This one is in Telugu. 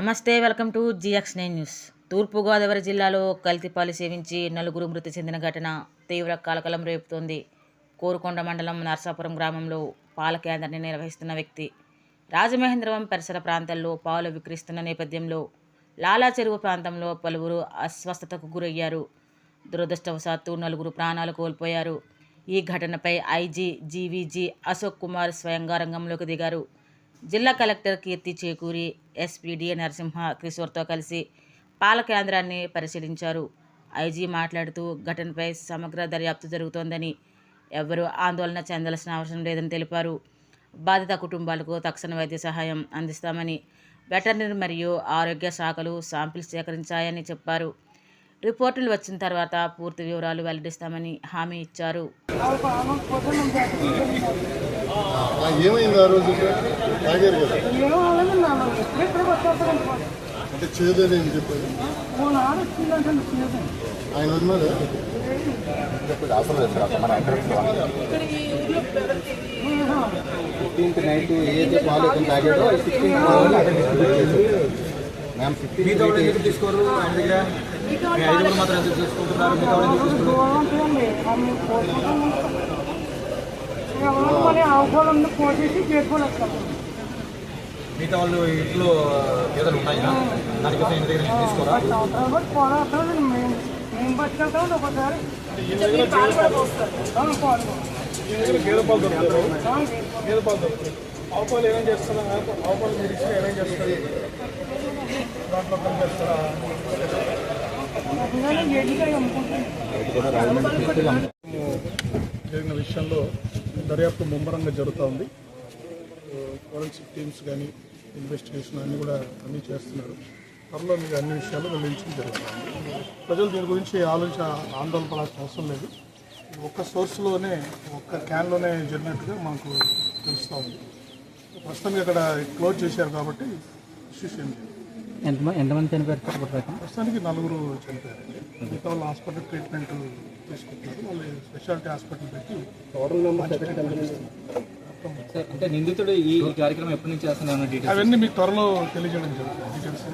నమస్తే, వెల్కమ్ టు GX9 న్యూస్. తూర్పుగోదావరి జిల్లాలో కల్తీపాలు సేవించి నలుగురు మృతి చెందిన ఘటన తీవ్ర కలకలం రేపుతోంది. కోరుకొండ మండలం నర్సాపురం గ్రామంలో పాల కేంద్రాన్ని నిర్వహిస్తున్న వ్యక్తి రాజమహేంద్రవరం పరిసర ప్రాంతాల్లో పాలు విక్రయిస్తున్న నేపథ్యంలో లాలా చెరువు ప్రాంతంలో పలువురు అస్వస్థతకు గురయ్యారు. దురదృష్టవశాత్తు నలుగురు ప్రాణాలు కోల్పోయారు. ఈ ఘటనపై ఐజీ జీవీజీ అశోక్ కుమార్ స్వయంగా రంగంలోకి దిగారు. జిల్లా కలెక్టర్ కీర్తి చేకూరి ఎస్పీడీ నరసింహ కిషోర్తో కలిసి పాల కేంద్రాన్ని పరిశీలించారు. ఐజీ మాట్లాడుతూ ఘటనపై సమగ్ర దర్యాప్తు జరుగుతోందని, ఎవ్వరూ ఆందోళన చెందాల్సిన అవసరం లేదని తెలిపారు. బాధిత కుటుంబాలకు తక్షణ వైద్య సహాయం అందిస్తామని, వెటర్నరీ మరియు ఆరోగ్య శాఖలు శాంపిల్స్ సేకరించాయని చెప్పారు. రిపోర్టులు వచ్చిన తర్వాత పూర్తి వివరాలు వెల్లడిస్తామని హామీ ఇచ్చారు. నైట్ ఏదైతే పాలు తాగాడో మ్యామ్ తీసుకోరు ఆయన దగ్గర ఐదుగురు మాత్రం ఎంత తీసుకుంటున్నారు? మిగతా వాళ్ళు ఇంట్లో గేదెలు ఉన్నాయి, దానికోసం ఇంటి దగ్గర నుంచి తీసుకోరా? గేదె పాలు దొరుకుతారు. గేదె పాలు దొరుకుతాయి. ఆవు పాలు ఏమేం చేస్తున్నా? ఆవు పాలు మీరు ఇచ్చిన ఏమేం చేస్తారు? దాంట్లో పనిచేస్తారా? జరిగిన విషయంలో దర్యాప్తు ముమ్మరంగా జరుగుతూ ఉంది. ఫోరెన్సిక్ టీమ్స్ కానీ ఇన్వెస్టిగేషన్ అన్నీ చేస్తున్నారు. త్వరలో మీకు అన్ని విషయాలు వెల్లడించడం జరుగుతుంది. ప్రజలు దీని గురించి ఆందోళన పడాల్సిన అవసరం లేదు. ఒక్క సోర్స్లోనే ఒక్క క్యాన్లోనే జరిగినట్టుగా మనకు తెలుస్తూ ఉంది. ప్రస్తుతానికి అక్కడ క్లోజ్ చేశారు కాబట్టి ఇష్యూస్ ఏం లేదు. ఎంతమంది చనిపోయారు? ప్రస్తుతానికి 4 చనిపోయారు. మిగతా వాళ్ళు హాస్పిటల్ ట్రీట్మెంట్ తీసుకుంటున్నారు. వాళ్ళు స్పెషాలిటీ హాస్పిటల్ పెట్టి అంటే నిందితుడు ఈ కార్యక్రమం ఎప్పటి నుంచి చేస్తున్నారు? అవన్నీ మీకు త్వరలో తెలియజేయడం జరుగుతుంది. డీటెయిల్స్